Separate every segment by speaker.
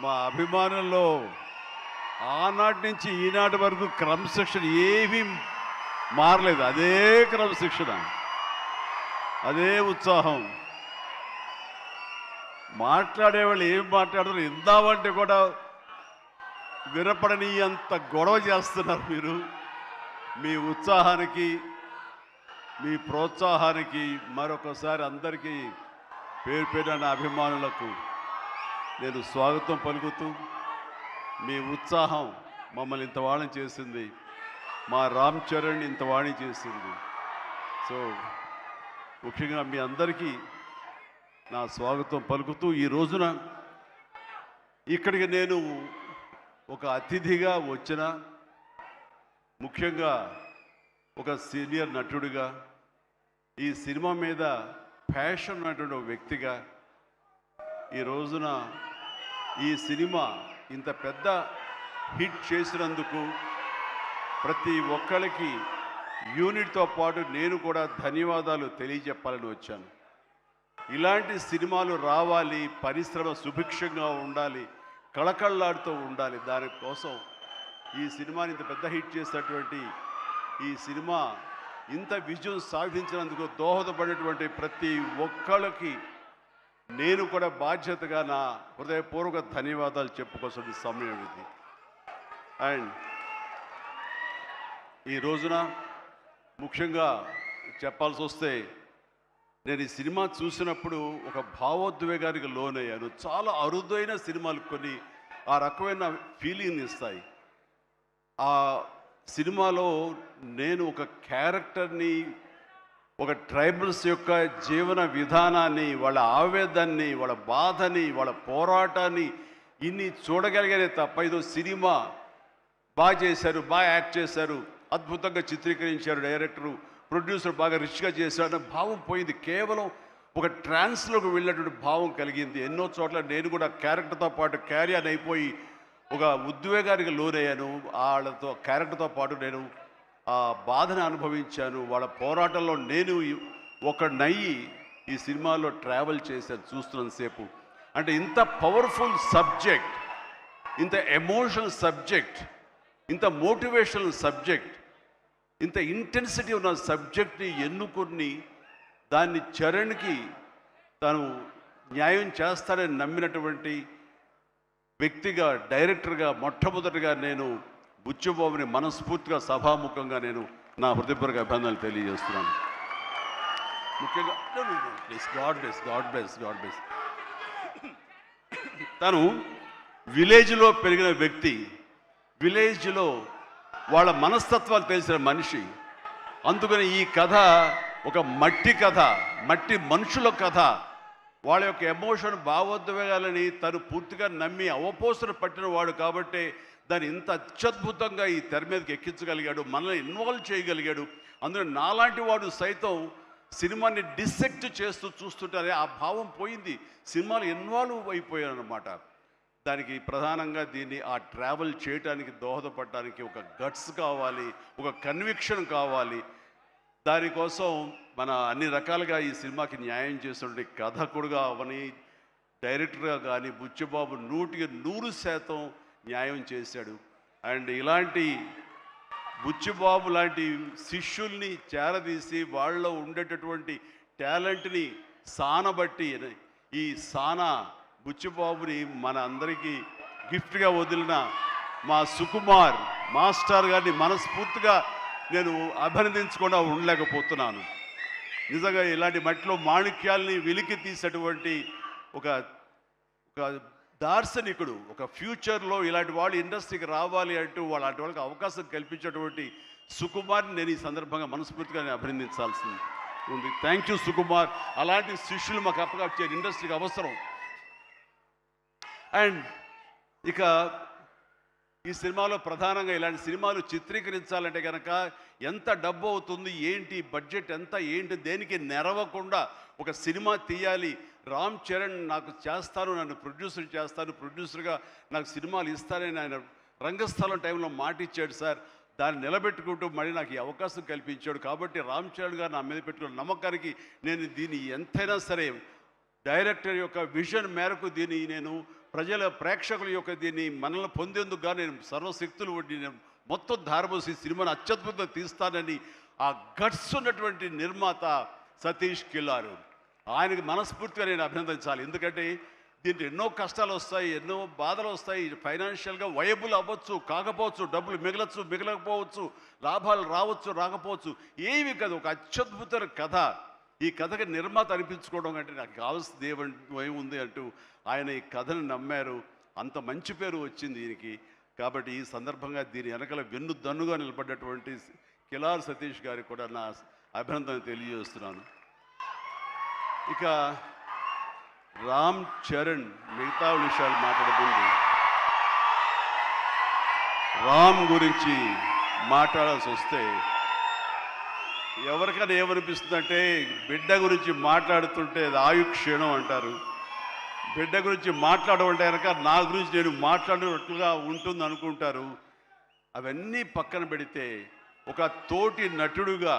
Speaker 1: మా అభిమానుల్లో ఆనాటి నుంచి ఈనాటి వరకు క్రమశిక్షణ ఏమీ మారలేదు. అదే క్రమశిక్షణ, అదే ఉత్సాహం. మాట్లాడేవాళ్ళు ఏం మాట్లాడుతారు ఇందామంటే కూడా వినపడని అంత గొడవ చేస్తున్నారు మీరు. మీ ఉత్సాహానికి, మీ ప్రోత్సాహానికి మరొకసారి అందరికీ పేరు పేరున నా అభిమానులకు నేను స్వాగతం పలుకుతూ, మీ ఉత్సాహం మమ్మల్ని ఇంత వాణి చేసింది, మా రామ్ చరణ్ ఇంత వాణి చేసింది. సో ముఖ్యంగా మీ అందరికీ నా స్వాగతం పలుకుతూ, ఈ రోజున ఇక్కడికి నేను ఒక అతిథిగా వచ్చిన, ముఖ్యంగా ఒక సీనియర్ నటుడిగా, ఈ సినిమా మీద ప్యాషన్ ఉన్నటువంటి ఒక వ్యక్తిగా, ఈ రోజున ఈ సినిమా ఇంత పెద్ద హిట్ చేసినందుకు ప్రతి ఒక్కరికి యూనిట్తో పాటు నేను కూడా ధన్యవాదాలు తెలియజెప్పాలని వచ్చాను. ఇలాంటి సినిమాలు రావాలి, పరిశ్రమ సుభిక్షంగా ఉండాలి, కళకళలాడుతూ ఉండాలి. దానికోసం ఈ సినిమాని ఇంత పెద్ద హిట్ చేసినటువంటి ఈ సినిమా ఇంత విజయం సాధించినందుకు దోహదపడినటువంటి ప్రతి ఒక్కళ్ళకి నేను కూడా బాధ్యతగా నా హృదయపూర్వక ధన్యవాదాలు చెప్పుకోవాల్సిన సమయం ఇది. అండ్ ఈ రోజున ముఖ్యంగా చెప్పాల్సి వస్తే, నేను ఈ సినిమా చూసినప్పుడు ఒక భావోద్వేగానికి లోనయ్యాను. చాలా అరుదైన సినిమాలు కొన్ని ఆ రకమైన ఫీలింగ్ ఇస్తాయి. ఆ సినిమాలో నేను ఒక క్యారెక్టర్ని, ఒక ట్రైబల్స్ యొక్క జీవన విధానాన్ని, వాళ్ళ ఆవేదాన్ని, వాళ్ళ బాధని, వాళ్ళ పోరాటాన్ని ఇన్ని చూడగలిగానే తప్ప ఇదో సినిమా బాగా చేశారు, బాగా యాక్ట్ చేశారు, అద్భుతంగా చిత్రీకరించారు డైరెక్టరు, ప్రొడ్యూసర్ బాగా రిచ్గా చేశాడు అన్న భావం పోయింది. కేవలం ఒక ట్రాన్స్లోకి వెళ్ళినటువంటి భావం కలిగింది. ఎన్నో చోట్ల నేను కూడా క్యారెక్టర్తో పాటు క్యారియర్ అయిపోయి ఒక ఉద్వేగానికి లోనయ్యాను. వాళ్ళతో క్యారెక్టర్తో పాటు నేను ఆ బాధను అనుభవించాను. వాళ్ళ పోరాటంలో నేను ఒకనయ్యి ఈ సినిమాలో ట్రావెల్ చేశాను చూస్తున్నంతసేపు. అంటే ఇంత పవర్ఫుల్ సబ్జెక్ట్, ఇంత ఎమోషనల్ సబ్జెక్ట్, ఇంత మోటివేషనల్ సబ్జెక్ట్, ఇంత ఇంటెన్సిటీ ఉన్న సబ్జెక్ట్ని ఎన్నుకొని దాన్ని చరణ్కి తను న్యాయం చేస్తాడని నమ్మినటువంటి వ్యక్తిగా, డైరెక్టర్గా మొట్టమొదటిగా నేను బుచ్చిబాబుని మనస్ఫూర్తిగా సభాముఖంగా నేను నా హృదయపూర్వక అభినందనలు తెలియజేస్తున్నాను. ముఖ్యంగా గాడ్ బ్లెస్. తను విలేజ్లో పెరిగిన వ్యక్తి, విలేజ్లో వాళ్ళ మనస్తత్వాలు తెలిసిన మనిషి. అందుకని ఈ కథ ఒక మట్టి కథ, మట్టి మనుషుల కథ. వాళ్ళ యొక్క ఎమోషన్, భావోద్వేగాలని తను పూర్తిగా నమ్మి అవపోసన పట్టిన వాడు కాబట్టి దాన్ని ఇంత అత్యద్భుతంగా ఈ తెర మీదకి ఎక్కించగలిగాడు, మనల్ని ఇన్వాల్వ్ చేయగలిగాడు. అందులో నాలాంటి వాడు సైతం సినిమాని డిసెక్ట్ చేస్తూ చూస్తుంటారే ఆ భావం పోయింది. సినిమాలు ఇన్వాల్వ్ అయిపోయాను అనమాట. దానికి ప్రధానంగా దీన్ని ఆ ట్రావెల్ చేయడానికి దోహదపడడానికి ఒక గట్స్ కావాలి, ఒక కన్విక్షన్ కావాలి. దానికోసం మన అన్ని రకాలుగా ఈ సినిమాకి న్యాయం చేస్తుంటే కథకుడుగా అవని, డైరెక్టర్గా కానీ బుచ్చిబాబు 100% న్యాయం చేశాడు. అండ్ ఇలాంటి బుచ్చిబాబు లాంటి శిష్యుల్ని చేరదీసి వాళ్ళలో ఉండేటటువంటి టాలెంట్ని సానబట్టి ఈ సానా బుచ్చిబాబుని మన అందరికీ గిఫ్ట్గా వదిలిన మా సుకుమార్ మాస్టర్ గారిని మనస్ఫూర్తిగా నేను అభినందించకుండా ఉండలేకపోతున్నాను. నిజంగా ఇలాంటి మట్టిలో మాణిక్యాల్ని వెలికి తీసేటువంటి ఒక దార్శనికుడు, ఒక ఫ్యూచర్లో ఇలాంటి వాళ్ళు ఇండస్ట్రీకి రావాలి అంటూ అలాంటి వాళ్ళకి అవకాశం కల్పించేటువంటి సుకుమార్ని నేను ఈ సందర్భంగా మనస్ఫూర్తిగా నేను అభినందించాల్సింది ఉంది. Thank you Sukumar. అలాంటి శిష్యులు మాకు అప్పగా ఇండస్ట్రీకి అవసరం. అండ్ ఇక ఈ సినిమాలో ప్రధానంగా ఇలాంటి సినిమాలు చిత్రీకరించాలంటే కనుక ఎంత డబ్బు అవుతుంది, ఏంటి బడ్జెట్ ఎంత, ఏంటి, దేనికి నెరవకుండా ఒక సినిమా తీయాలి. రామ్ చరణ్ నాకు చేస్తాను, నన్ను ప్రొడ్యూసర్ చేస్తాను, ప్రొడ్యూసర్గా నాకు సినిమాలు ఇస్తానని ఆయన రంగస్థలం టైంలో మాట ఇచ్చాడు సార్. దాన్ని నిలబెట్టుకుంటూ మళ్ళీ నాకు ఈ అవకాశం కల్పించాడు. కాబట్టి రామ్ చరణ్ గారు నా మీద పెట్టుకున్న నమ్మకానికి నేను దీన్ని ఎంతైనా సరే డైరెక్టర్ యొక్క విజన్ మేరకు దీన్ని నేను ప్రజల ప్రేక్షకుల యొక్క దీన్ని మనల్ని పొందేందుకు నేను సర్వశక్తులు వడ్డీ నేను మొత్తం ధారపోసి సినిమాను అత్యద్భుతంగా తీస్తానని ఆ గట్స్ ఉన్నటువంటి నిర్మాత సతీష్ కిల్లారు. ఆయనకి మనస్ఫూర్తిగా నేను అభినందించాలి. ఎందుకంటే దీంట్లో ఎన్నో కష్టాలు వస్తాయి, ఎన్నో బాధలు వస్తాయి. ఫైనాన్షియల్గా వయబుల్ అవ్వచ్చు, కాకపోవచ్చు, డబ్బులు మిగలచ్చు, మిగలకపోవచ్చు, లాభాలు రావచ్చు, రాకపోవచ్చు, ఏమి కాదు. ఒక అత్యద్భుతమైన కథ. ఈ కథకి నిర్మాత అనిపించుకోవడం అంటే నాకు కావాల్సింది ఏముంది అంటూ ఆయన ఈ కథను నమ్మారు. అంత మంచి పేరు వచ్చింది దీనికి. కాబట్టి ఈ సందర్భంగా దీని వెనకల వెన్నుదన్నుగా నిలబడ్డటువంటి కిలార్ సతీష్ గారికి కూడా నా అభినందన తెలియజేస్తున్నాను. ఇక రామ్ చరణ్ మిగతా విషయాలు మాట్లాడబోండి. రామ్ గురించి మాట్లాడాల్సి వస్తే ఎవరికైనా ఏమనిపిస్తుందంటే బిడ్డ గురించి మాట్లాడుతుంటే అది ఆయుక్షీణం అంటారు. బిడ్డ గురించి మాట్లాడమంటే కనుక నా గురించి నేను మాట్లాడినట్లుగా ఉంటుంది అనుకుంటారు. అవన్నీ పక్కన పెడితే ఒక తోటి నటుడుగా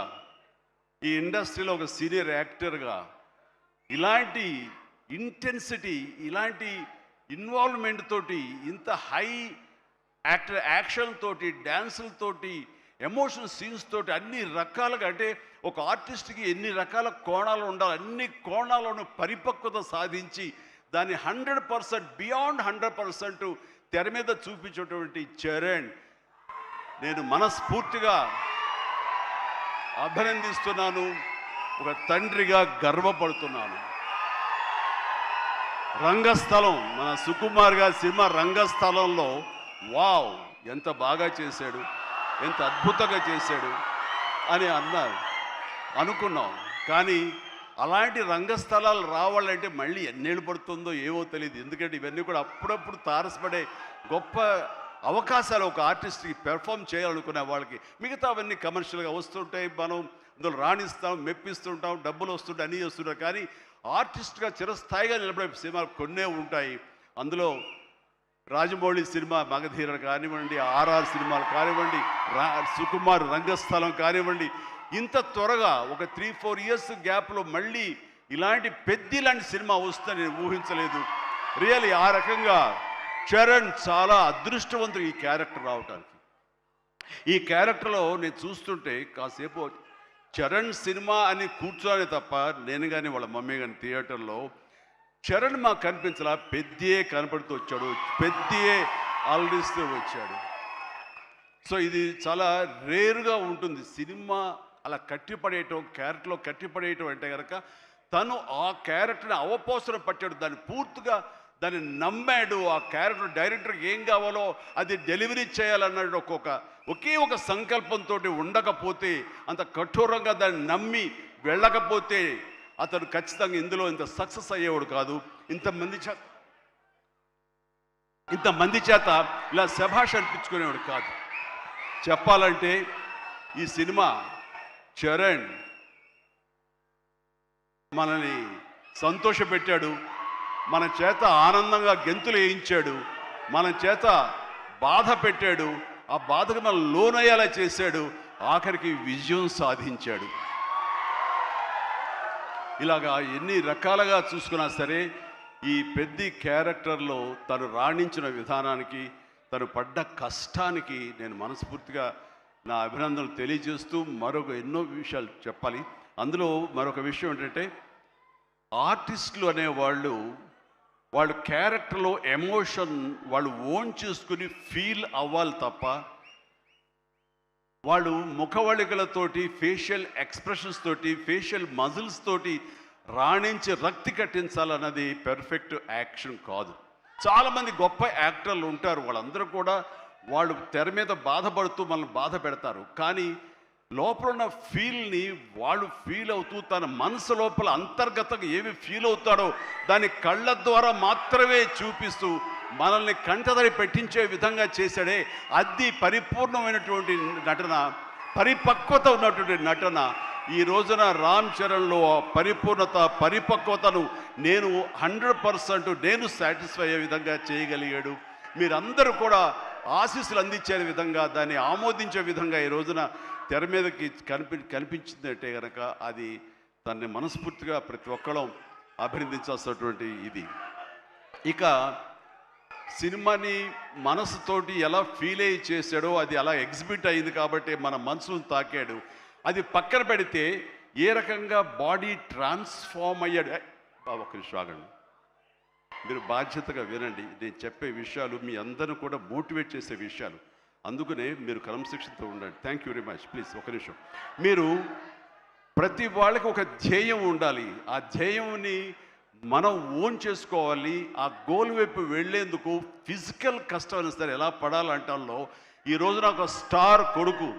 Speaker 1: ఈ ఇండస్ట్రీలో ఒక సీనియర్ యాక్టర్గా ఇలాంటి ఇంటెన్సిటీ, ఇలాంటి ఇన్వాల్వ్మెంట్ తోటి, ఇంత హై యాక్షన్ తోటి, డ్యాన్సులతోటి, ఎమోషనల్ సీన్స్ తోటి అన్ని రకాలుగా, అంటే ఒక ఆర్టిస్ట్కి ఎన్ని రకాల కోణాలు ఉండాలి, అన్ని కోణాలను పరిపక్వత సాధించి దాన్ని 100% బియాండ్ 100% తెర మీద చూపించేటువంటి చరణ్ నేను మనస్ఫూర్తిగా అభినందిస్తున్నాను. ఒక తండ్రిగా గర్వపడుతున్నాను. రంగస్థలం, మన సుకుమార్ గారి సినిమా రంగస్థలంలో వావ్ ఎంత బాగా చేశాడు, ఎంత అద్భుతంగా చేశాడు అని అనుకున్నాం. కానీ అలాంటి రంగస్థలాలు రావాలంటే మళ్ళీ ఎన్నేళ్ళు పడుతుందో ఏవో తెలియదు. ఎందుకంటే ఇవన్నీ కూడా అప్పుడప్పుడు తారసపడే గొప్ప అవకాశాలు ఒక ఆర్టిస్ట్కి పెర్ఫామ్ చేయాలనుకునే వాళ్ళకి. మిగతా అవన్నీ కమర్షియల్గా వస్తుంటాయి, మనం అందులో రాణిస్తాం, మెప్పిస్తుంటాం, డబ్బులు వస్తుంటాయి, అన్నీ వస్తుంటాయి. కానీ ఆర్టిస్ట్గా చిరస్థాయిగా నిలబడే సినిమాలు కొన్నే ఉంటాయి. అందులో రాజమౌళి సినిమా మగధీర కానివ్వండి, ఆర్ఆర్ సినిమాలు కానివ్వండి, సుకుమార్ రంగస్థలం కానివ్వండి, ఇంత త్వరగా ఒక 3-4 ఇయర్స్ గ్యాప్లో మళ్ళీ ఇలాంటి లాంటి సినిమా వస్తుందని నేను ఊహించలేదు. రియల్లీ ఆ రకంగా చరణ్ చాలా అదృష్టవంతుడు ఈ క్యారెక్టర్ రావటానికి. ఈ క్యారెక్టర్లో నేను చూస్తుంటే కాసేపు చరణ్ సినిమా అని కూర్చోని తప్ప నేను కానీ వాళ్ళ మమ్మీ కానీ థియేటర్లో చరణ్ మాకు కనిపించలా, పెద్దే కనపడుతూ వచ్చాడు, పెద్దే ఆలరిస్తూ వచ్చాడు. సో ఇది చాలా రేరుగా ఉంటుంది. సినిమా అలా కట్టిపడేయటం, క్యారెక్టర్లో కట్టిపడేయటం అంటే కనుక తను ఆ క్యారెక్టర్ని అవపోసన పట్టాడు, దాన్ని పూర్తిగా దాన్ని నమ్మాడు. ఆ క్యారెక్టర్ డైరెక్టర్కి ఏం కావాలో అది డెలివరీ చేయాలన్నాడు. ఒకే ఒక సంకల్పంతో ఉండకపోతే, అంత కఠోరంగా దాన్ని నమ్మి వెళ్ళకపోతే అతను ఖచ్చితంగా ఇందులో ఇంత సక్సెస్ అయ్యేవాడు కాదు. ఇంతమంది చేత ఇలా శభాష్ అనిపించుకునేవాడు కాదు. చెప్పాలంటే ఈ సినిమా చరణ్ మనల్ని సంతోషపెట్టాడు, మన చేత ఆనందంగా గెంతులు వేయించాడు, మన చేత బాధ పెట్టాడు, ఆ బాధకు మనం లోనయ్యేలా చేశాడు, ఆఖరికి విజయం సాధించాడు. ఇలాగా ఎన్ని రకాలుగా చూసుకున్నా సరే ఈ పెద్ద క్యారెక్టర్లో తను రాణించిన విధానానికి, తను పడ్డ కష్టానికి నేను మనస్ఫూర్తిగా నా అభినందనలు తెలియజేస్తూ మరొక ఎన్నో విషయాలు చెప్పాలి. అందులో మరొక విషయం ఏంటంటే ఆర్టిస్టులు అనేవాళ్ళు వాళ్ళ క్యారెక్టర్లో ఎమోషన్ వాళ్ళు ఓన్ చేసుకుని ఫీల్ అవ్వాలి తప్ప వాళ్ళు ముఖవళికలతోటి, ఫేషియల్ ఎక్స్ప్రెషన్స్ తోటి, ఫేషియల్ మజిల్స్ తోటి రాణించి రక్తి కట్టించాలన్నది పెర్ఫెక్ట్ యాక్షన్ కాదు. చాలామంది గొప్ప యాక్టర్లు ఉంటారు, వాళ్ళందరూ కూడా వాళ్ళు తెర మీద బాధపడుతూ మనల్ని బాధ పెడతారు. కానీ లోపల ఉన్న ఫీల్ని వాళ్ళు ఫీల్ అవుతూ తన మనసు లోపల అంతర్గతంగా ఏమి ఫీల్ అవుతాడో దాని కళ్ళ ద్వారా మాత్రమే చూపిస్తూ మనల్ని కంటదరి పెట్టించే విధంగా చేశాడే, అది పరిపూర్ణమైనటువంటి నటన, పరిపక్వత ఉన్నటువంటి నటన. ఈ రోజున రామ్ చరణ్లో పరిపూర్ణత, పరిపక్వతను నేను 100% నేను సాటిస్ఫై అయ్యే విధంగా చేయగలిగాడు. మీరందరూ కూడా ఆశీస్సులు అందించే విధంగా, దాన్ని ఆమోదించే విధంగా ఈ రోజున తెర మీదకి కనిపించిందంటే కనుక అది తనని మనస్ఫూర్తిగా ప్రతి ఒక్కళ్ళం అభినందించాల్సినటువంటి ఇది. ఇక సినిమాని మనసుతోటి ఎలా ఫీల్ అయ్యి చేశాడో అది అలా ఎగ్జిబిట్ అయింది కాబట్టి మన మనసును తాకాడు. అది పక్కన పెడితే ఏ రకంగా బాడీ ట్రాన్స్ఫార్మ్ అయ్యాడు. ఒక్క నిమిషం ఆగండి, మీరు బాధ్యతగా వినండి. నేను చెప్పే విషయాలు మీ అందరూ కూడా మోటివేట్ చేసే విషయాలు, అందుకనే మీరు క్రమశిక్షణతో ఉండండి. Thank you very much. Please ఒక నిమిషం. మీరు ప్రతి వాళ్ళకి ఒక ధ్యేయం ఉండాలి. ఆ ధ్యేయంని మనం ఓన్ చేసుకోవాలి. ఆ గోల్ వైపు వెళ్ళేందుకు ఫిజికల్ కష్టం అయినా సరే ఎలా పడాలంటాలో, ఈ రోజున ఒక స్టార్ కొడుకు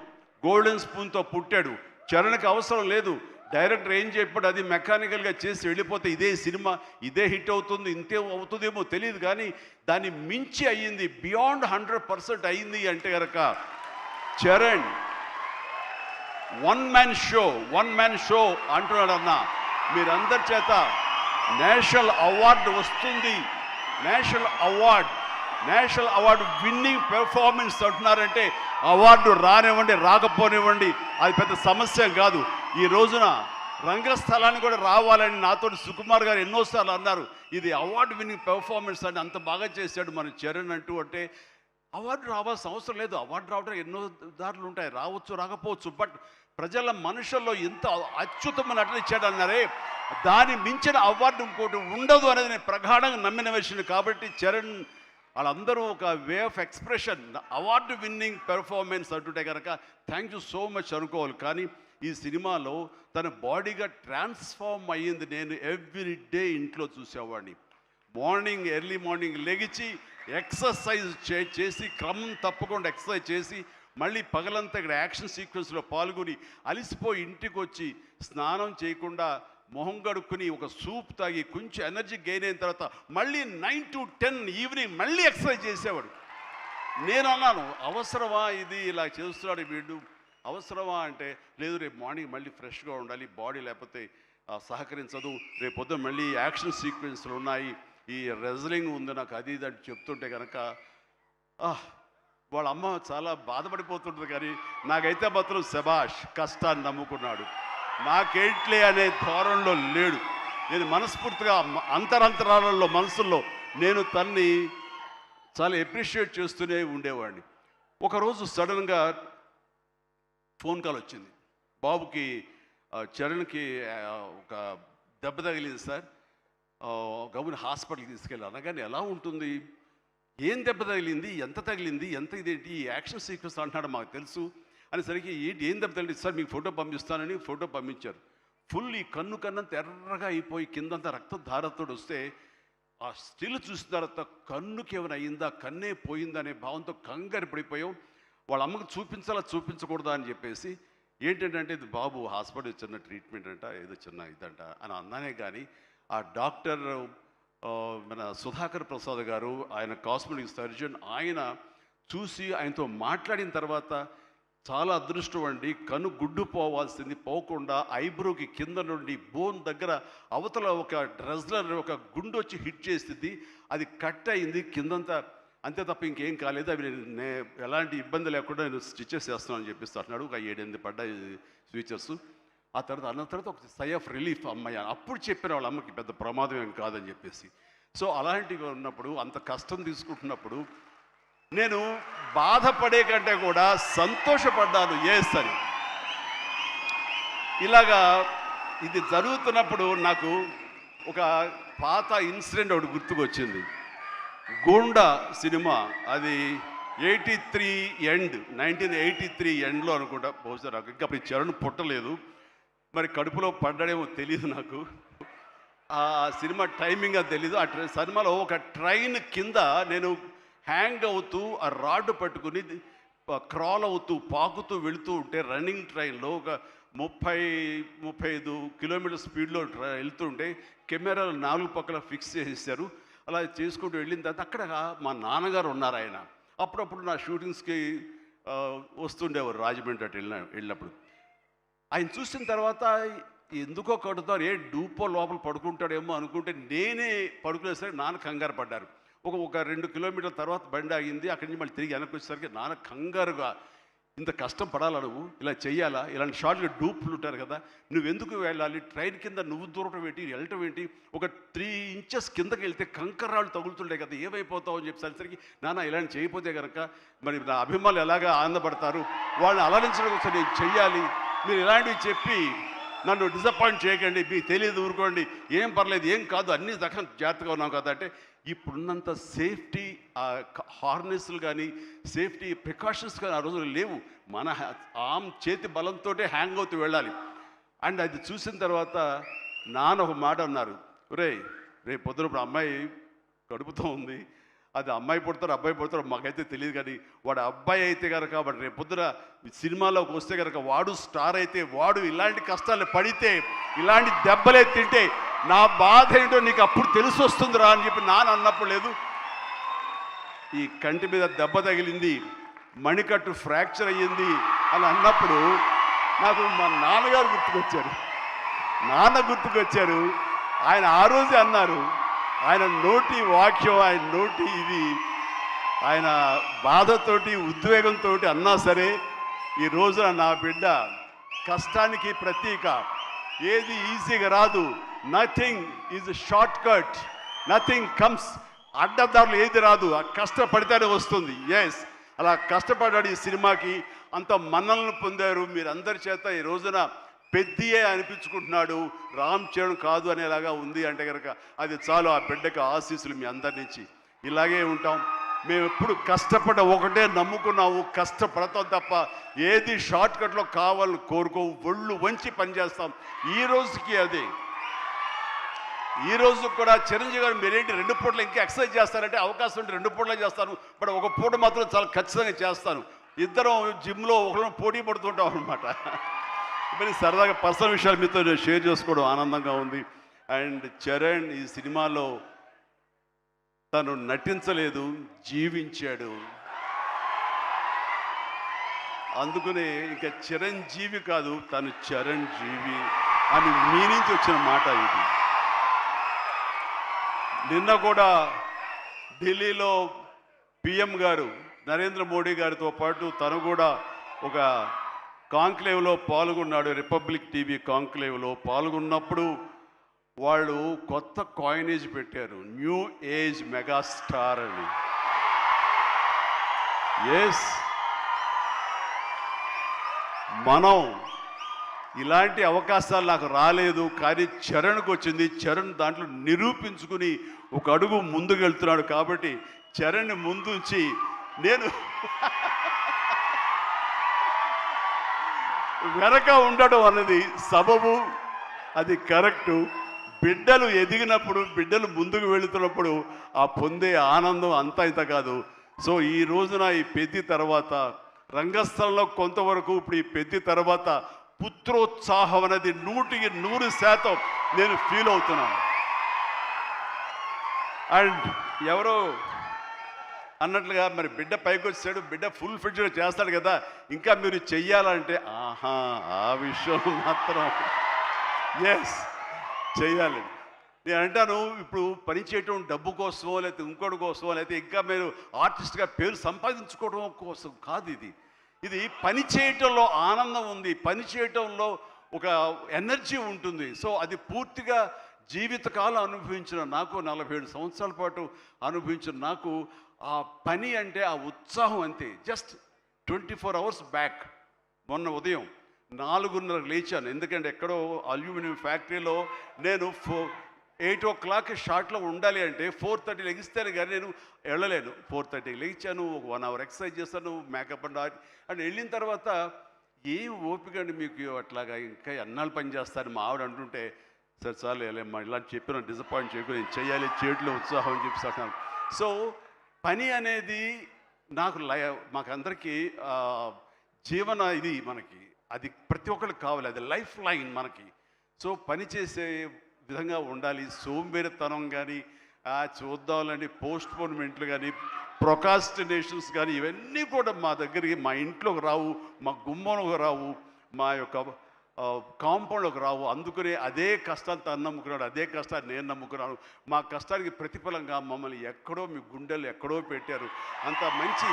Speaker 1: గోల్డెన్ స్పూన్తో పుట్టాడు. చరణ్కి అవసరం లేదు, డైరెక్టర్ ఏం చెప్పాడు అది మెకానికల్గా చేసి వెళ్ళిపోతే ఇదే సినిమా ఇదే హిట్ అవుతుంది, ఇంతే అవుతుందేమో తెలియదు, కానీ దాన్ని మించి అయ్యింది, బియాండ్ 100% అయ్యింది అంటే కనుక చరణ్ వన్ మ్యాన్ షో అంటున్నాడన్న. మీరందరి చేత నేషనల్ అవార్డు వస్తుంది. నేషనల్ అవార్డు విన్నింగ్ పెర్ఫార్మెన్స్ అంటున్నారంటే అవార్డు రానివ్వండి రాకపోనివ్వండి అది పెద్ద సమస్య కాదు. ఈ రోజున రంగస్థలాన్ని కూడా రావాలని నాతో సుకుమార్ గారు ఎన్నోసార్లు అన్నారు. ఇది అవార్డు విన్నింగ్ పెర్ఫార్మెన్స్ అని అంత బాగా చేశాడు మన చరణ్ అంటూ. అంటే అవార్డు రావాల్సిన అవసరం లేదు. అవార్డు రావడం ఎన్నో దారులు ఉంటాయి, రావచ్చు రాకపోవచ్చు. బట్ ప్రజల మనుషుల్లో ఎంత అత్యుత్తమ నటన ఇచ్చాడన్నారే, దాని మించిన అవార్డు ఇంకోటి ఉండదు అనేది నేను ప్రగాఢంగా నమ్మిన విషయం. కాబట్టి చరణ్ వాళ్ళందరూ ఒక way of expression, award winning performance అంటుంటే కనుక థ్యాంక్ యూ సో మచ్ అనుకోవాలి. కానీ ఈ సినిమాలో తన బాడీగా ట్రాన్స్ఫార్మ్ అయ్యింది. నేను ఎవ్రీ డే ఇంట్లో చూసేవాడిని. ఎర్లీ మార్నింగ్ లెగిచి ఎక్సర్సైజ్ చేసి క్రమం తప్పకుండా ఎక్సర్సైజ్ చేసి మళ్ళీ పగలంతా ఇక్కడ యాక్షన్ సీక్వెన్స్లో పాల్గొని అలిసిపోయి ఇంటికి వచ్చి స్నానం చేయకుండా మొహం గడుక్కుని ఒక సూప్ తాగి కొంచెం ఎనర్జీ గెయిన్ అయిన తర్వాత మళ్ళీ 9 to 10 ఈవినింగ్ మళ్ళీ ఎక్సర్సైజ్ చేసేవాడు. నేను అన్నాను, అవసరమా ఇది, ఇలా చేస్తున్నాడు వీడు, అవసరమా అంటే లేదు, రేపు మార్నింగ్ మళ్ళీ ఫ్రెష్గా ఉండాలి, బాడీ లేకపోతే సహకరించదు, రేపు పొద్దున మళ్ళీ యాక్షన్ సీక్వెన్స్లు ఉన్నాయి, ఈ రెజ్లింగ్ ఉంది నాకు, అది ఇది అని చెప్తుంటే కనుక వాళ్ళ అమ్మ చాలా బాధపడిపోతుంటుంది. కానీ నాకైతే మాత్రం శబాష్, కష్టాన్ని నమ్ముకున్నాడు, నాకేంట్లే అనే ధోరణిలో లేడు. నేను మనస్ఫూర్తిగా అంతరాలలో మనసుల్లో నేను తన్ని చాలా ఎప్రిషియేట్ చేస్తూనే ఉండేవాడిని. ఒకరోజు సడన్గా ఫోన్ కాల్ వచ్చింది. బాబుకి చరణ్కి ఒక దెబ్బ తగిలింది సార్, గవర్నమెంట్ హాస్పిటల్కి తీసుకెళ్ళి. అనగానే ఎలా ఉంటుంది, ఏం దెబ్బ తగిలింది, ఎంత తగిలింది, ఎంత ఇదేంటి, ఈ యాక్షన్ సీక్వెన్స్ అంటున్నాడు మాకు తెలుసు అనేసరికి ఏం దెబ్బ తగిలింది సార్, మీకు ఫోటో పంపిస్తానని ఫోటో పంపించారు. ఫుల్ ఈ కన్ను కన్నంత ఎర్రగా అయిపోయి కిందంతా రక్తధారతో వస్తే ఆ స్టిల్ చూసిన తర్వాత కన్నుకి ఏమైనా అయిందా, కన్నే పోయిందా అనే భావంతో కంగారు పడిపోయాం. వాళ్ళ అమ్మకు చూపించకూడదా అని చెప్పేసి ఏంటంటే ఇది బాబు హాస్పిటల్ చిన్న ట్రీట్మెంట్ అంట, ఏదో చిన్న ఇదంట అని అన్నానే. కానీ ఆ డాక్టర్ మన సుధాకర్ ప్రసాద్ గారు, ఆయన కాస్మెటిక్ సర్జన్, ఆయన చూసి ఆయనతో మాట్లాడిన తర్వాత చాలా అదృష్టం అండి, కన్ను గుడ్డు పోవాల్సింది పోకుండా ఐబ్రోకి కింద నుండి బోన్ దగ్గర అవతల ఒక డ్రెస్లర్ ఒక గుండు వచ్చి హిట్ చేసింది, అది కట్ అయింది కిందంతా, అంతే తప్ప ఇంకేం కాలేదు, అవి నేను ఎలాంటి ఇబ్బంది లేకుండా నేను స్టిచెస్ చేస్తున్నాను అని చెప్పేసి అంటున్నాడు. ఒక 7-8 పడ్డాయి స్విచెస్. ఆ తర్వాత అన్న తర్వాత ఒక సై ఆఫ్ రిలీఫ్ అమ్మాయి, అప్పుడు చెప్పిన వాళ్ళ అమ్మకి పెద్ద ప్రమాదం ఏం కాదని చెప్పేసి. సో అలాంటివి ఉన్నప్పుడు, అంత కష్టం తీసుకుంటున్నప్పుడు నేను బాధపడే కంటే కూడా సంతోషపడ్డాను ఎస్ అని. ఇలాగా ఇది జరుగుతున్నప్పుడు నాకు ఒక పాత ఇన్సిడెంట్ ఒకటి గుర్తుకొచ్చింది. గూండా సినిమా, అది 1983 ఎండ్లో అనుకుంటా, బహుశా నాకు ఇంకా అప్పుడు చరణ్ పుట్టలేదు, మరి కడుపులో పడ్డాడేమో తెలియదు నాకు, ఆ సినిమా టైమింగ్ అది తెలీదు. ఆ సినిమాలో ఒక ట్రైన్ కింద నేను హ్యాంగ్ అవుతూ ఆ రాడ్డు పట్టుకుని క్రాల్ అవుతూ పాకుతూ వెళుతూ ఉంటే, రన్నింగ్ ట్రైన్లో ఒక 30-35 కిలోమీటర్ స్పీడ్లో వెళ్తుంటే కెమెరాలు 4 పక్కల ఫిక్స్ చేసేసారు. అలా చేసుకుంటూ వెళ్ళిన తర్వాత అక్కడ మా నాన్నగారు ఉన్నారు. ఆయన అప్పుడప్పుడు నా షూటింగ్స్కి వస్తుండేవారు రాజమండ్రి అటు వెళ్ళినప్పుడు. ఆయన చూసిన తర్వాత ఎందుకో కడుతారు, డూపో లోపల పడుకుంటాడేమో అనుకుంటే నేనే పడుకునేసరికి నాన్న కంగారు పడ్డారు. ఒక 2 కిలోమీటర్ల తర్వాత బండి ఆగింది. అక్కడి నుంచి మళ్ళీ తిరిగి వెనక్కి వచ్చేసరికి నాన్న కంగారుగా ఇంత కష్టం పడాలా, నువ్వు ఇలా చెయ్యాలా, ఇలాంటి షార్ట్లు డూప్లు ఉంటారు కదా, నువ్వెందుకు వెళ్ళాలి, ట్రైన్ కింద నువ్వు దూరటం ఏంటి, వెళ్ళటం ఏంటి, ఒక 3 ఇంచెస్ కిందకి వెళ్తే కంకర్రాళ్ళు తగులుతుంటాయి కదా, ఏమైపోతావు అని చెప్పేసరికి, నాన్న ఇలాంటి చేయకపోతే కనుక మరి నా అభిమానులు ఎలాగా ఆనందపడతారు, వాళ్ళని అలరించడం కోసం నేను చెయ్యాలి, మీరు ఇలాంటివి చెప్పి నన్ను డిసప్పాయింట్ చేయకండి, మీకు తెలియదు, ఊరుకోండి, ఏం పర్లేదు, ఏం కాదు, అన్ని రకం జాగ్రత్తగా ఉన్నాం కదా అంటే, ఇప్పుడున్నంత సేఫ్టీ హార్నెస్లు కానీ సేఫ్టీ ప్రికాషన్స్ కానీ ఆ రోజులు లేవు. మన చేతి బలంతో హ్యాంగ్ అవుతూ వెళ్ళాలి. అండ్ అది చూసిన తర్వాత నాన్న ఒక మాట అన్నారు, రేపు పొద్దున ఇప్పుడు అమ్మాయి కడుపుతో ఉంది, అది అమ్మాయి పుడతారు అబ్బాయి పుడతారు మాకైతే తెలియదు, కానీ వాడు అబ్బాయి అయితే కనుక వాడు రేపు పొద్దున సినిమాలోకి వస్తే కనుక వాడు స్టార్ అయితే, వాడు ఇలాంటి కష్టాలు పడితే, ఇలాంటి దెబ్బలే తింటే నా బాధ ఏంటో నీకు అప్పుడు తెలిసి వస్తుందిరా అని చెప్పి నాన్న అన్నప్పుడు, లేదు ఈ కంటి మీద దెబ్బ తగిలింది, మణికట్టు ఫ్రాక్చర్ అయ్యింది అని అన్నప్పుడు నాకు మా నాన్నగారు గుర్తుకొచ్చారు. ఆయన ఆ రోజే అన్నారు, ఆయన నోటి వాక్యం, ఆయన నోటి ఇది, ఆయన బాధతోటి ఉద్వేగంతో అన్నా సరే, ఈ రోజున నా బిడ్డ కష్టానికి ప్రతీక, ఏది ఈజీగా రాదు, nothing is short cut, nothing comes, అడ్డదారులు ఏది రాదు, ఆ కష్టపడితేనే వస్తుంది. ఎస్, అలా కష్టపడ్డాడు. ఈ సినిమాకి అంత మన్నలను పొందారు మీరందరి చేత. ఈ రోజున పెద్దియే అనిపించుకుంటున్నాడు, రామ్ చరణ్ కాదు అనేలాగా ఉంది అంటే కనుక అది చాలు. ఆ బిడ్డకి ఆశీస్సులు మీ అందరి నుంచి. ఇలాగే ఉంటాం మేము. ఎప్పుడు కష్టపడ్డ ఒకటే నమ్ముకున్నాము, కష్టపడతాం తప్ప ఏది షార్ట్ కట్లో కావాలని కోరుకోవు, ఒళ్ళు వంచి పనిచేస్తాం. ఈ రోజుకి అదే. ఈ రోజు కూడా చిరంజీవి గారు మీరేంటి 2 పూటలు ఇంకా ఎక్సర్సైజ్ చేస్తారంటే, అవకాశం ఉంటే 2 పూటలే చేస్తాను, బట్ ఒక పూట మాత్రం చాలా ఖచ్చితంగా చేస్తాను. ఇద్దరం జిమ్లో ఒకరు పోటీ పడుతుంటాం అనమాట. మరి సరదాగా పర్సనల్ విషయాలు మీతో నేను షేర్ చేసుకోవడం ఆనందంగా ఉంది. అండ్ చరణ్ ఈ సినిమాలో తను నటించలేదు, జీవించాడు. అందుకనే ఇంకా చిరంజీవి కాదు, తను చరణ్ జీవి అని మీ నుంచి వచ్చిన మాట ఇది. నిన్న కూడా ఢిల్లీలో పిఎం గారు నరేంద్ర మోడీ గారితో పాటు తను కూడా ఒక కాంక్లేవ్లో పాల్గొన్నాడు. రిపబ్లిక్ టీవీ కాంక్లేవ్లో పాల్గొన్నప్పుడు వాళ్ళు కొత్త కాయినేజ్ పెట్టారు, న్యూ ఏజ్ మెగాస్టార్ అని. ఎస్, మనం ఇలాంటి అవకాశాలు నాకు రాలేదు, కానీ చరణ్కి వచ్చింది. చరణ్ దాంట్లో నిరూపించుకుని ఒక అడుగు ముందుకు వెళ్తున్నాడు. కాబట్టి చరణ్ ముందుంచి నేను వెనక ఉండడం అన్నది సబబు, అది కరెక్టు. బిడ్డలు ఎదిగినప్పుడు, బిడ్డలు ముందుకు వెళుతున్నప్పుడు ఆ పొందే ఆనందం అంతా ఇంత కాదు. సో ఈ రోజున ఈ పెద్ది తర్వాత రంగస్థలంలో కొంతవరకు, ఇప్పుడు ఈ పెద్ది తర్వాత పుత్రోత్సాహం అనేది 100% నేను ఫీల్ అవుతున్నాను. అండ్ ఎవరో అన్నట్లుగా మరి బిడ్డ పైకి వచ్చాడు, బిడ్డ ఫుల్ ఫిడ్గా చేస్తాడు కదా, ఇంకా మీరు చెయ్యాలంటే ఆ విషయం మాత్రం ఎస్ చెయ్యాలి. నేను అంటాను, ఇప్పుడు పని చేయటం డబ్బు కోసమో లేకపోతే ఇంకోటి కోసమో లేకపోతే ఇంకా మీరు ఆర్టిస్ట్గా పేరు సంపాదించుకోవడం కోసం కాదు. ఇది పని చేయటంలో ఆనందం ఉంది, పని చేయటంలో ఒక ఎనర్జీ ఉంటుంది. సో అది పూర్తిగా జీవితకాలం అనుభవించిన నాకు, 47 సంవత్సరాల పాటు అనుభవించిన నాకు, ఆ పని అంటే ఆ ఉత్సాహం అంతే. జస్ట్ 24 అవర్స్ బ్యాక్ మొన్న ఉదయం 4:30 లేచాను. ఎందుకంటే ఎక్కడో అల్యూమినియం ఫ్యాక్టరీలో నేను 8 o'clock షార్ట్లో ఉండాలి అంటే 4:30 లెగిస్తేనే కానీ నేను వెళ్ళలేను. 4:30 లేచాను, ఒక 1 hour ఎక్సర్సైజ్ చేస్తాను, మేకప్ అండ్ వెళ్ళిన తర్వాత ఏం ఓపిక అండి మీకు అట్లాగా, ఇంకా ఎన్నాళ్ళు పని చేస్తాను మా ఆవిడ అంటుంటే, సరే చాలు వెళ్ళమ్మా ఇలా చెప్పిన డిసప్పాయింట్ చేయకుండా నేను చేయాలి, చేతిలో ఉత్సాహం అని చెప్పి. సో పని అనేది మాకందరికీ జీవన ఇది మనకి, అది ప్రతి ఒక్కరికి కావాలి, అది లైఫ్ లైన్ మనకి. సో పని చేసే విధంగా ఉండాలి. సోంబేరితనం కానీ, చూద్దాంలని పోస్ట్పోన్మెంట్లు కానీ, ప్రొకాస్టినేషన్స్ కానీ, ఇవన్నీ కూడా మా దగ్గరికి, మా ఇంట్లోకి రావు, మా గుమ్మంలోకి రావు, మా యొక్క కాంపౌండ్లోకి రావు. అందుకనే అదే కష్టాన్ని తను నమ్ముకున్నాడు, అదే కష్టాన్ని నేను నమ్ముకున్నాను. మా కష్టానికి ప్రతిఫలంగా మమ్మల్ని ఎక్కడో, మీ గుండెలు ఎక్కడో పెట్టారు. అంత మంచి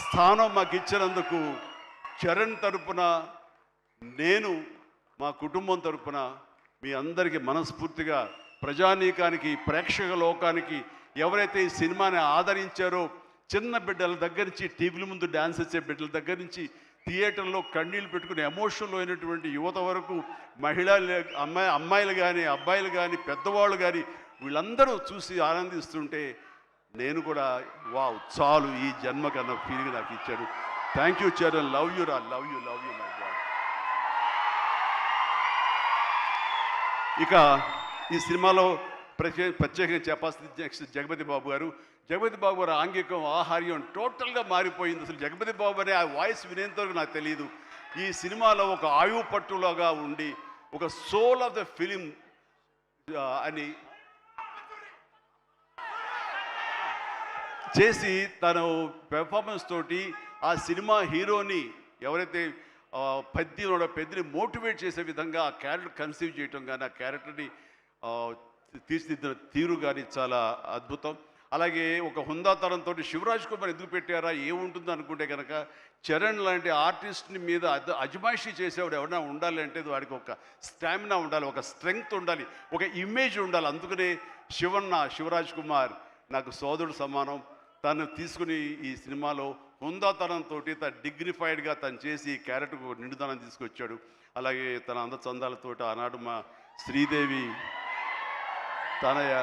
Speaker 1: స్థానం మాకు ఇచ్చినందుకు చరణ్ తరపున, నేను మా కుటుంబం తరపున మీ అందరికీ మనస్ఫూర్తిగా, ప్రజానీకానికి, ప్రేక్షక లోకానికి, ఎవరైతే ఈ సినిమాని ఆదరించారో, చిన్న బిడ్డల దగ్గర నుంచి, టీవీల ముందు డ్యాన్స్ వచ్చే బిడ్డల దగ్గర నుంచి, థియేటర్లో కన్నీళ్ళు పెట్టుకుని ఎమోషనల్ అయినటువంటి యువత వరకు, అమ్మాయిలు కానీ, అబ్బాయిలు కానీ, పెద్దవాళ్ళు కానీ, వీళ్ళందరూ చూసి ఆనందిస్తుంటే నేను కూడా వావ్ చాలు ఈ జన్మ కన్నా ఫీలింగ్ నాకు ఇచ్చాడు. Thank you Charan, love you రా, లవ్ యూ మై గాడ్. ఇక ఈ సినిమాలో ప్రత్యేకంగా చెప్పాల్సింది నెక్స్ట్ జగపతి బాబు గారు. జగపతి బాబు గారు ఆంగికం, ఆహార్యం టోటల్గా మారిపోయింది. అసలు జగపతి బాబు అనే ఆ వాయిస్ వినేంతవరకు నాకు తెలియదు. ఈ సినిమాలో ఒక ఆయువు పట్టులాగా ఉండి, ఒక సోల్ ఆఫ్ ద ఫిలిం అని చేసి తను పెర్ఫార్మెన్స్ తోటి ఆ సినిమా హీరోని, ఎవరైతే పెద్దని మోటివేట్ చేసే విధంగా ఆ క్యారెక్టర్ కన్సీవ్ చేయటం కానీ, ఆ క్యారెక్టర్ని తీర్చిదిద్దిన తీరు కానీ చాలా అద్భుతం. అలాగే ఒక హుందాతనంతో శివరాజ్ కుమార్ ఎందుకు పెట్టారా, ఏముంటుందో అనుకుంటే కనుక, చరణ్ లాంటి ఆర్టిస్ట్ని మీద అజమాయిషీ చేసేవాడు ఎవరైనా ఉండాలి అంటే వాడికి ఒక స్టామినా ఉండాలి, ఒక స్ట్రెంగ్త్ ఉండాలి, ఒక ఇమేజ్ ఉండాలి. అందుకనే శివరాజ్ కుమార్ నాకు సోదరుడు సమానం. తను తీసుకుని ఈ సినిమాలో హుందాతనంతో డిగ్నిఫైడ్గా తను చేసి ఈ క్యారెక్టర్కు నిండుదనం తీసుకొచ్చాడు. అలాగే తన అందచందాలతో ఆనాడు మా శ్రీదేవి తనయ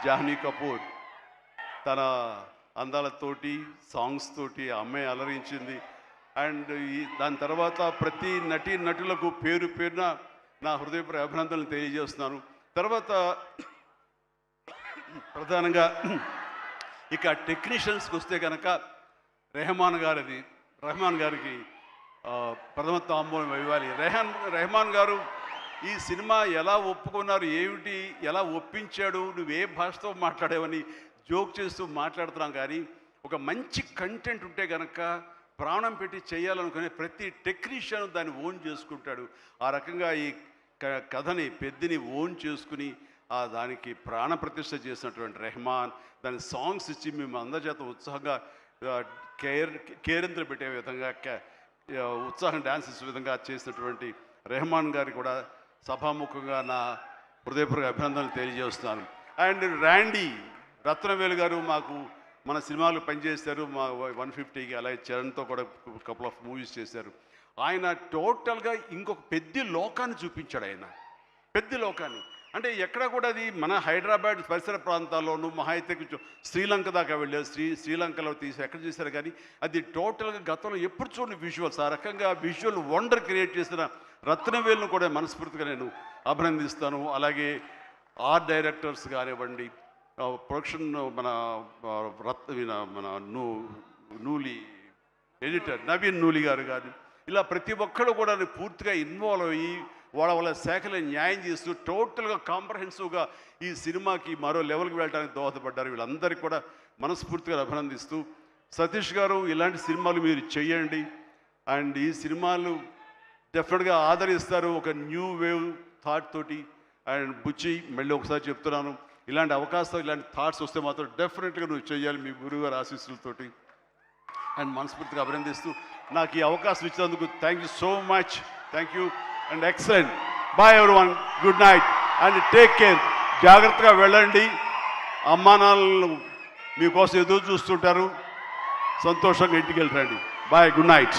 Speaker 1: జాహ్నవి కపూర్ తన అందాలతోటి, సాంగ్స్ తోటి అమ్మాయి అలరించింది. అండ్ దాని తర్వాత ప్రతి నటులకు పేరు పేరున నా హృదయపూర్వక అభినందనలు తెలియజేస్తున్నాను. తర్వాత ప్రధానంగా ఇక టెక్నీషియన్స్కి వస్తే కనుక రెహమాన్ గారికి ప్రథమ తాంబూలం ఇవ్వాలి. రెహమాన్ గారు ఈ సినిమా ఎలా ఒప్పుకున్నారు, ఏమిటి, ఎలా ఒప్పించాడు, నువ్వే భాషతో మాట్లాడేవని జోక్ చేస్తూ మాట్లాడుతున్నాం. కానీ ఒక మంచి కంటెంట్ ఉంటే కనుక ప్రాణం పెట్టి చేయాలనుకునే ప్రతి టెక్నీషియన్ దాన్ని ఓన్ చేసుకుంటాడు. ఆ రకంగా ఈ కథని పెద్దని ఓన్ చేసుకుని దానికి ప్రాణ ప్రతిష్ఠ చేసినటువంటి రెహమాన్, దాని సాంగ్స్ ఇచ్చి మేము అందరి చేత ఉత్సాహంగా కేరింతలు పెట్టే విధంగా, ఉత్సాహం డ్యాన్స్ ఇచ్చే విధంగా చేసినటువంటి రెహమాన్ గారికి కూడా సభాముఖంగా నా హృదయపూర్వక అభినందనలు తెలియజేస్తున్నాను. అండ్ ర్యాండీ రత్నవేలు గారు మాకు మన సినిమాలు పనిచేశారు, మా 150కి. అలాగే చరణ్తో కూడా కపుల్ ఆఫ్ మూవీస్ చేశారు. ఆయన టోటల్గా ఇంకొక పెద్ద లోకాన్ని చూపించాడు. ఆయన పెద్ద లోకాన్ని అంటే ఎక్కడ కూడా అది మన హైదరాబాద్ పరిసర ప్రాంతాల్లోనూ మహా అయితే కొంచెం శ్రీలంక దాకా వెళ్ళారు. శ్రీలంకలో ఎక్కడ చేశారు. కానీ అది టోటల్గా గతంలో ఎప్పుడు చూడని విజువల్స్, ఆ రకంగా విజువల్ వండర్ క్రియేట్ చేసిన రత్నవేలును కూడా మనస్ఫూర్తిగా నేను అభినందిస్తాను. అలాగే ఆర్ట్ డైరెక్టర్స్ కానివ్వండి, ప్రొడక్షన్ మన నూలి ఎడిటర్ నవీన్ నూలి గారు కానీ, ఇలా ప్రతి ఒక్కరు కూడా పూర్తిగా ఇన్వాల్వ్ అయ్యి వాళ్ళ శాఖలో న్యాయం చేస్తూ టోటల్గా కాంప్రహెన్సివ్గా ఈ సినిమాకి మరో లెవెల్కి వెళ్ళడానికి దోహదపడ్డారు. వీళ్ళందరికీ కూడా మనస్ఫూర్తిగా అభినందిస్తూ, సతీష్ గారు ఇలాంటి సినిమాలు మీరు చేయండి. అండ్ ఈ సినిమాలు డెఫినెట్గా ఆదరిస్తారు ఒక న్యూ వేవ్ థాట్ తోటి. అండ్ బుచ్చి మళ్ళీ ఒకసారి చెప్తున్నాను, ఇలాంటి అవకాశాలు, ఇలాంటి థాట్స్ వస్తే మాత్రం డెఫినెట్గా నువ్వు చేయాలి మీ గురువుగారు ఆశీస్సులతోటి. అండ్ మనస్ఫూర్తిగా అభినందిస్తూ నాకు ఈ అవకాశం ఇచ్చినందుకు thank you so much. Thank you and excellent. Bye everyone, good night and take care. జాగ్రత్తగా వెళ్ళండి. అమ్మా నాన్నలు మీకోసం ఎదురు చూస్తుంటారు. సంతోషంగా ఇంటికి వెళ్ళండి. Bye, good night.